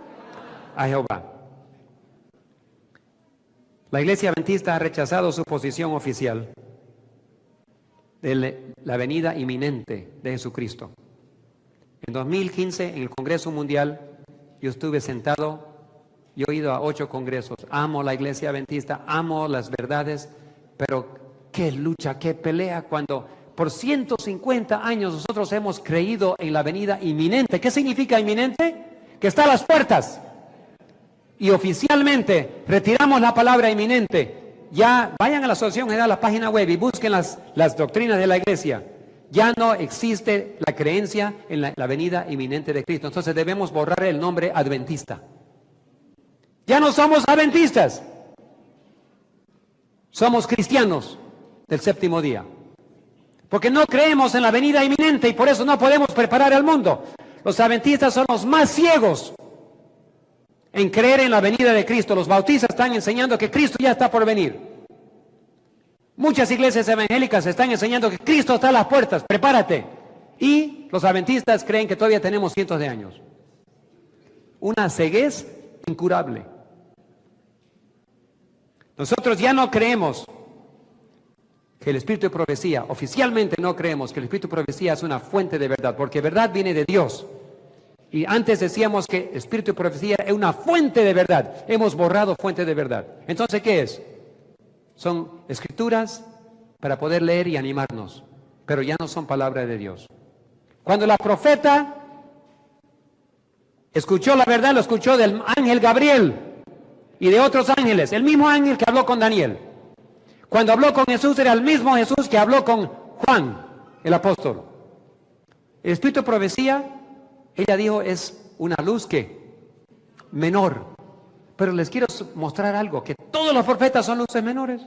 Jehová. La Iglesia Adventista ha rechazado su posición oficial de la venida inminente de Jesucristo. En 2015, en el Congreso Mundial, yo estuve sentado. Yo he ido a 8 congresos, amo la Iglesia Adventista, amo las verdades, pero qué lucha, qué pelea cuando por 150 años nosotros hemos creído en la venida inminente. ¿Qué significa inminente? Que está a las puertas. Y oficialmente retiramos la palabra inminente. Ya vayan a la Asociación General, a la página web y busquen las doctrinas de la Iglesia. Ya no existe la creencia en la venida inminente de Cristo. Entonces debemos borrar el nombre adventista. Ya no somos adventistas, somos cristianos del séptimo día. Porque no creemos en la venida inminente y por eso no podemos preparar al mundo. Los adventistas son los más ciegos en creer en la venida de Cristo. Los bautistas están enseñando que Cristo ya está por venir. Muchas iglesias evangélicas están enseñando que Cristo está a las puertas, prepárate. Y los adventistas creen que todavía tenemos cientos de años. Una ceguez incurable. Nosotros ya no creemos que el Espíritu de Profecía, oficialmente no creemos que el Espíritu de Profecía es una fuente de verdad, porque verdad viene de Dios. Y antes decíamos que el Espíritu de Profecía es una fuente de verdad. Hemos borrado fuente de verdad. Entonces, ¿qué es? Son escrituras para poder leer y animarnos, pero ya no son palabra de Dios. Cuando la profeta escuchó la verdad, lo escuchó del ángel Gabriel y de otros ángeles, el mismo ángel que habló con Daniel. Cuando habló con Jesús era el mismo Jesús que habló con Juan, el apóstol. El Espíritu de Profecía, ella dijo, es una luz que menor. Pero les quiero mostrar algo, que todos los profetas son luces menores.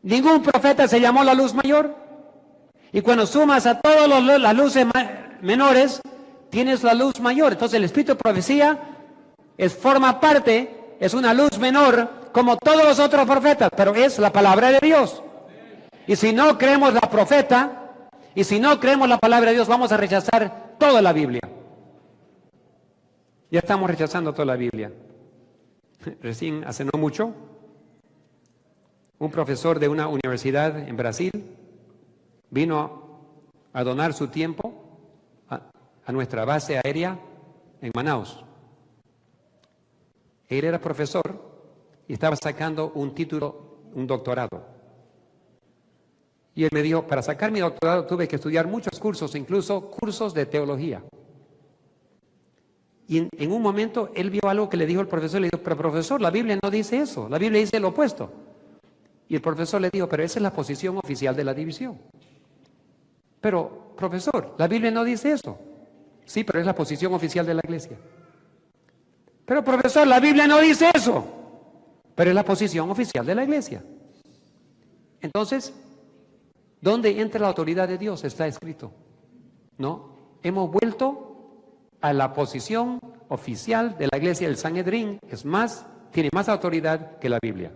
Ningún profeta se llamó la luz mayor. Y cuando sumas a todas las luces menores, tienes la luz mayor. Entonces el Espíritu de Profecía forma parte, es una luz menor como todos los otros profetas, pero es la palabra de Dios. Y si no creemos la profeta, y si no creemos la palabra de Dios, vamos a rechazar toda la Biblia. Ya estamos rechazando toda la Biblia. Recién, hace no mucho, un profesor de una universidad en Brasil vino a donar su tiempo a nuestra base aérea en Manaus. Él era profesor y estaba sacando un título, un doctorado. Y él me dijo, para sacar mi doctorado tuve que estudiar muchos cursos, incluso cursos de teología. Y en un momento él vio algo que le dijo el profesor, le dijo, pero profesor, la Biblia no dice eso, la Biblia dice lo opuesto. Y el profesor le dijo, pero esa es la posición oficial de la división. Pero, profesor, la Biblia no dice eso. Sí, pero es la posición oficial de la iglesia. Pero, profesor, la Biblia no dice eso. Pero es la posición oficial de la iglesia. Entonces, ¿dónde entra la autoridad de Dios? Está escrito. ¿No? Hemos vuelto a la posición oficial de la iglesia, el Sanedrín, tiene más autoridad que la Biblia.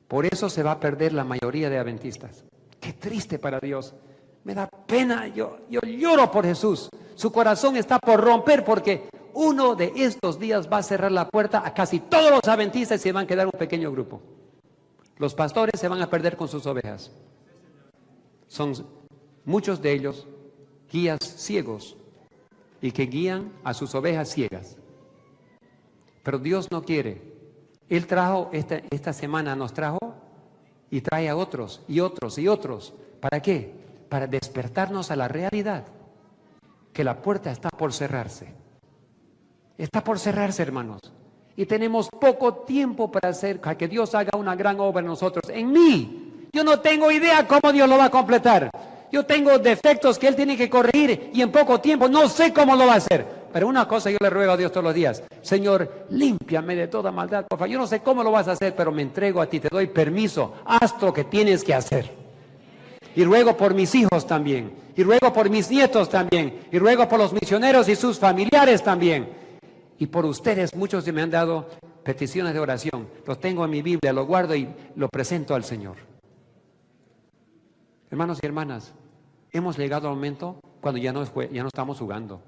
Por eso se va a perder la mayoría de adventistas. Qué triste para Dios. Me da pena, yo lloro por Jesús. Su corazón está por romper porque uno de estos días va a cerrar la puerta a casi todos los adventistas y se van a quedar un pequeño grupo. Los pastores se van a perder con sus ovejas. Son muchos de ellos guías ciegos y que guían a sus ovejas ciegas. Pero Dios no quiere. Él trajo, esta semana nos trajo y trae a otros y otros y otros. ¿Para qué? Para despertarnos a la realidad que la puerta está por cerrarse. Está por cerrarse, hermanos. Y tenemos poco tiempo para que Dios haga una gran obra en nosotros. En mí, yo no tengo idea cómo Dios lo va a completar. Yo tengo defectos que Él tiene que corregir y en poco tiempo no sé cómo lo va a hacer. Pero una cosa yo le ruego a Dios todos los días: Señor, límpiame de toda maldad, por favor. Yo no sé cómo lo vas a hacer, pero me entrego a ti, te doy permiso, haz lo que tienes que hacer. Y ruego por mis hijos también, y ruego por mis nietos también, y ruego por los misioneros y sus familiares también. Y por ustedes, muchos me han dado peticiones de oración. Los tengo en mi Biblia, lo guardo y lo presento al Señor. Hermanos y hermanas, hemos llegado al momento cuando ya no estamos jugando.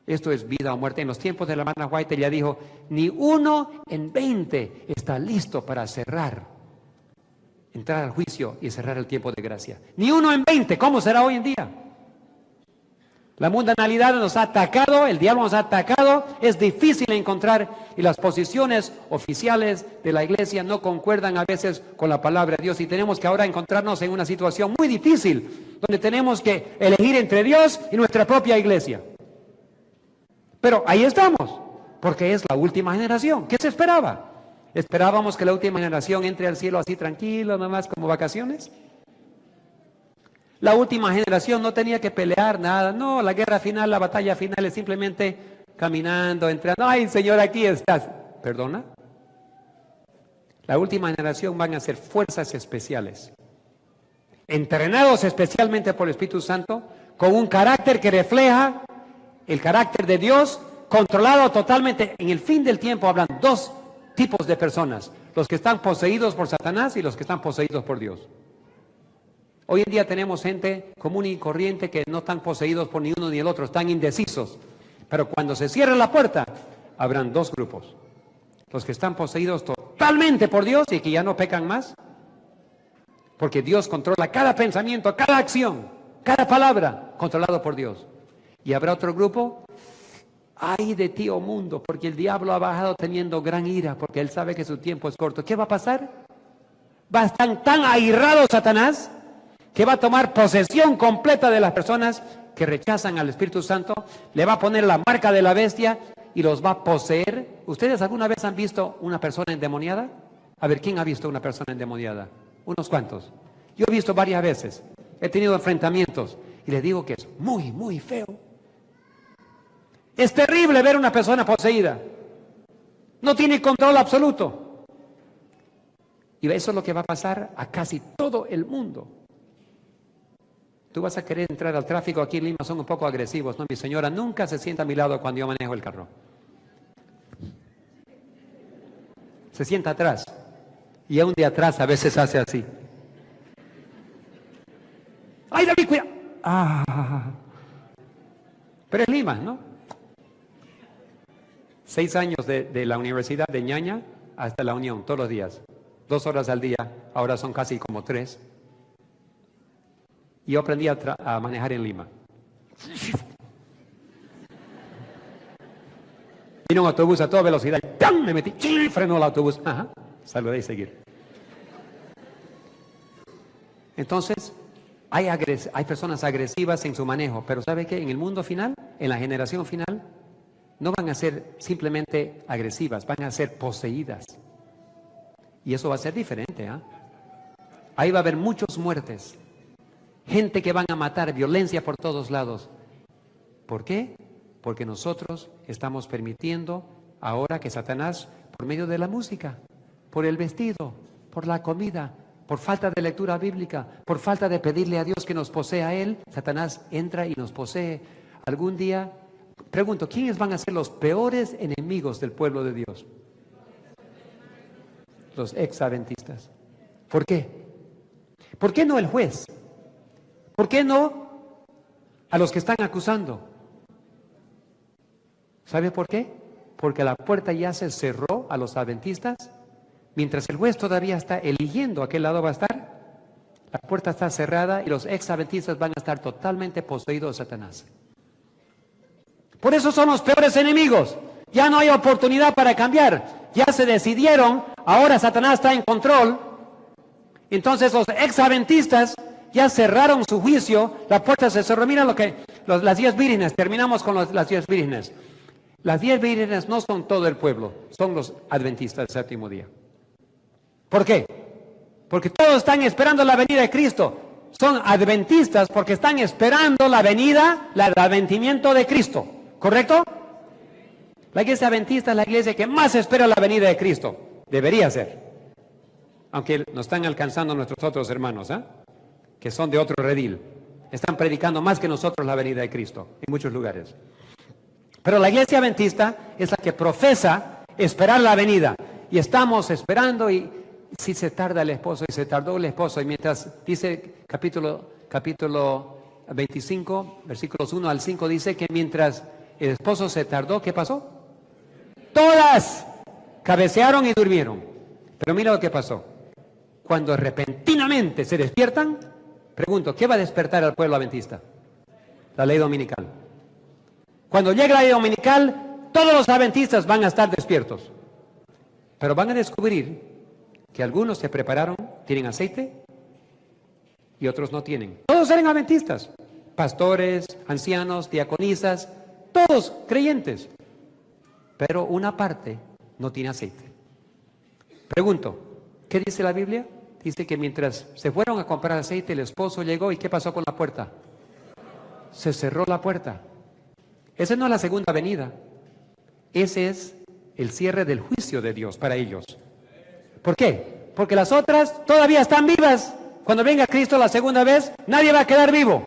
Esto es vida o muerte. En los tiempos de la hermana White ella dijo, ni 1 en 20 está listo para entrar al juicio y cerrar el tiempo de gracia. Ni 1 en 20, ¿cómo será hoy en día? La mundanalidad nos ha atacado, el diablo nos ha atacado, es difícil encontrar y las posiciones oficiales de la iglesia no concuerdan a veces con la palabra de Dios y tenemos que ahora encontrarnos en una situación muy difícil donde tenemos que elegir entre Dios y nuestra propia iglesia. Pero ahí estamos, porque es la última generación. ¿Qué se esperaba? ¿Esperábamos que la última generación entre al cielo así tranquilo, nada más como vacaciones? La última generación no tenía que pelear nada. No, la guerra final, la batalla final es simplemente caminando, entrando. ¡Ay, Señor, aquí estás! ¿Perdona? La última generación van a ser fuerzas especiales, entrenados especialmente por el Espíritu Santo, con un carácter que refleja el carácter de Dios, controlado totalmente. En el fin del tiempo hablan 2 tipos de personas: los que están poseídos por Satanás y los que están poseídos por Dios. Hoy en día tenemos gente común y corriente que no están poseídos por ni uno ni el otro, están indecisos. Pero cuando se cierre la puerta, habrán 2 grupos: los que están poseídos totalmente por Dios y que ya no pecan más, porque Dios controla cada pensamiento, cada acción, cada palabra, controlado por Dios. Y habrá otro grupo: ay de ti, oh mundo, porque el diablo ha bajado teniendo gran ira, porque él sabe que su tiempo es corto. ¿Qué va a pasar? Va a estar tan airrado Satanás que va a tomar posesión completa de las personas que rechazan al Espíritu Santo, le va a poner la marca de la bestia y los va a poseer. ¿Ustedes alguna vez han visto una persona endemoniada? A ver, ¿quién ha visto una persona endemoniada? Unos cuantos. Yo he visto varias veces, he tenido enfrentamientos y les digo que es muy, muy feo. Es terrible ver una persona poseída. No tiene control absoluto. Y eso es lo que va a pasar a casi todo el mundo. Tú vas a querer entrar al tráfico aquí en Lima, son un poco agresivos, ¿no? Mi señora nunca se sienta a mi lado cuando yo manejo el carro. Se sienta atrás. Y aún de atrás a veces hace así. ¡Ay, David, cuidado! Pero es Lima, ¿no? 6 años de la Universidad de Ñaña hasta la Unión, todos los días. 2 horas al día, ahora son casi como 3. Y yo aprendí a manejar en Lima. Vino un autobús a toda velocidad, ¡pam! Me metí, frenó el autobús. Ajá, saludé y seguir. Entonces, hay personas agresivas en su manejo, pero ¿sabe qué? En el mundo final, en la generación final, no van a ser simplemente agresivas, van a ser poseídas. Y eso va a ser diferente, ¿ah? Ahí va a haber muchas muertes. Gente que van a matar, violencia por todos lados. ¿Por qué? Porque nosotros estamos permitiendo ahora que Satanás, por medio de la música, por el vestido, por la comida, por falta de lectura bíblica, por falta de pedirle a Dios que nos posea a Él, Satanás entra y nos posee. Algún día Pregunto, ¿quiénes van a ser los peores enemigos del pueblo de Dios? Los ex-adventistas. ¿Por qué? ¿Por qué no el juez? ¿Por qué no a los que están acusando? ¿Sabe por qué? Porque la puerta ya se cerró a los adventistas. Mientras el juez todavía está eligiendo a qué lado va a estar, la puerta está cerrada y los ex-adventistas van a estar totalmente poseídos de Satanás. Por eso son los peores enemigos. Ya no hay oportunidad para cambiar. Ya se decidieron, ahora Satanás está en control. Entonces los ex-adventistas ya cerraron su juicio, la puerta se cerró. Mira las 10 vírgenes, terminamos con las 10 vírgenes. Las 10 vírgenes no son todo el pueblo, son los adventistas del séptimo día. ¿Por qué? Porque todos están esperando la venida de Cristo. Son adventistas porque están esperando la venida, el advenimiento de Cristo. ¿Correcto? La iglesia adventista es la iglesia que más espera la venida de Cristo. Debería ser. Aunque nos están alcanzando nuestros otros hermanos, que son de otro redil. Están predicando más que nosotros la venida de Cristo en muchos lugares. Pero la iglesia adventista es la que profesa esperar la venida. Y estamos esperando, y si se tarda el esposo, y se tardó el esposo, y mientras dice capítulo 25, versículos 1 al 5, dice que mientras el esposo se tardó, ¿qué pasó? Todas cabecearon y durmieron. Pero mira lo que pasó. Cuando repentinamente se despiertan, pregunto, ¿qué va a despertar al pueblo adventista? La ley dominical. Cuando llegue la ley dominical, todos los adventistas van a estar despiertos. Pero van a descubrir que algunos se prepararon, tienen aceite, y otros no tienen. Todos eran adventistas. Pastores, ancianos, diaconisas, todos creyentes. Pero una parte no tiene aceite. Pregunto, ¿qué dice la Biblia? Dice que mientras se fueron a comprar aceite, el esposo llegó, ¿y qué pasó con la puerta? Se cerró la puerta. Esa no es la segunda venida. Ese es el cierre del juicio de Dios para ellos. ¿Por qué? Porque las otras todavía están vivas. Cuando venga Cristo la segunda vez, nadie va a quedar vivo.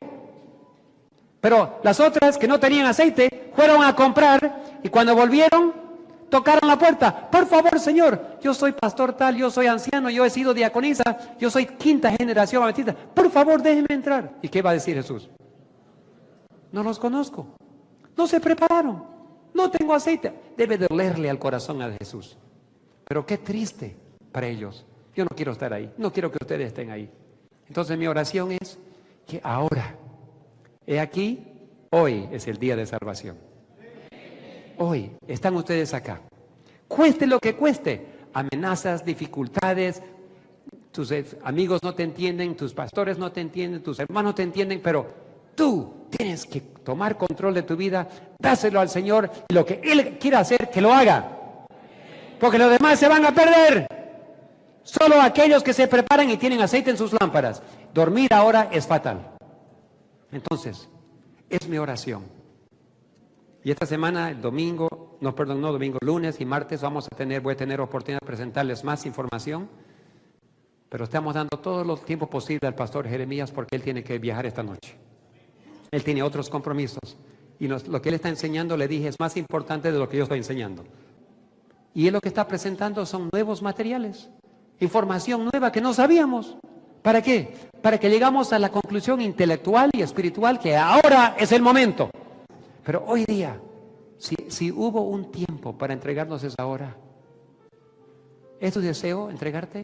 Pero las otras que no tenían aceite, fueron a comprar, y cuando volvieron, tocaron la puerta. Por favor, Señor, yo soy pastor tal, yo soy anciano, yo he sido diaconisa, yo soy quinta generación adventista. Por favor, déjenme entrar. ¿Y qué va a decir Jesús? No los conozco. No se prepararon. No tengo aceite. Debe dolerle al corazón a Jesús. Pero qué triste para ellos. Yo no quiero estar ahí. No quiero que ustedes estén ahí. Entonces mi oración es que ahora, he aquí, hoy es el día de salvación. Hoy están ustedes acá. Cueste lo que cueste. Amenazas, dificultades. Tus amigos no te entienden, tus pastores no te entienden, tus hermanos no te entienden, pero tú tienes que tomar control de tu vida, dáselo al Señor, y lo que Él quiera hacer, que lo haga. Porque los demás se van a perder. Solo aquellos que se preparan y tienen aceite en sus lámparas. Dormir ahora es fatal. Entonces, es mi oración. Y esta semana, el lunes y martes voy a tener oportunidad de presentarles más información. Pero estamos dando todo el tiempo posible al pastor Jeremías porque él tiene que viajar esta noche. Él tiene otros compromisos. Y lo que él está enseñando, le dije, es más importante de lo que yo estoy enseñando. Y él lo que está presentando son nuevos materiales. Información nueva que no sabíamos. ¿Para qué? Para que llegamos a la conclusión intelectual y espiritual que ahora es el momento. Pero hoy día, si hubo un tiempo para entregarnos esa hora, ¿es tu deseo entregarte?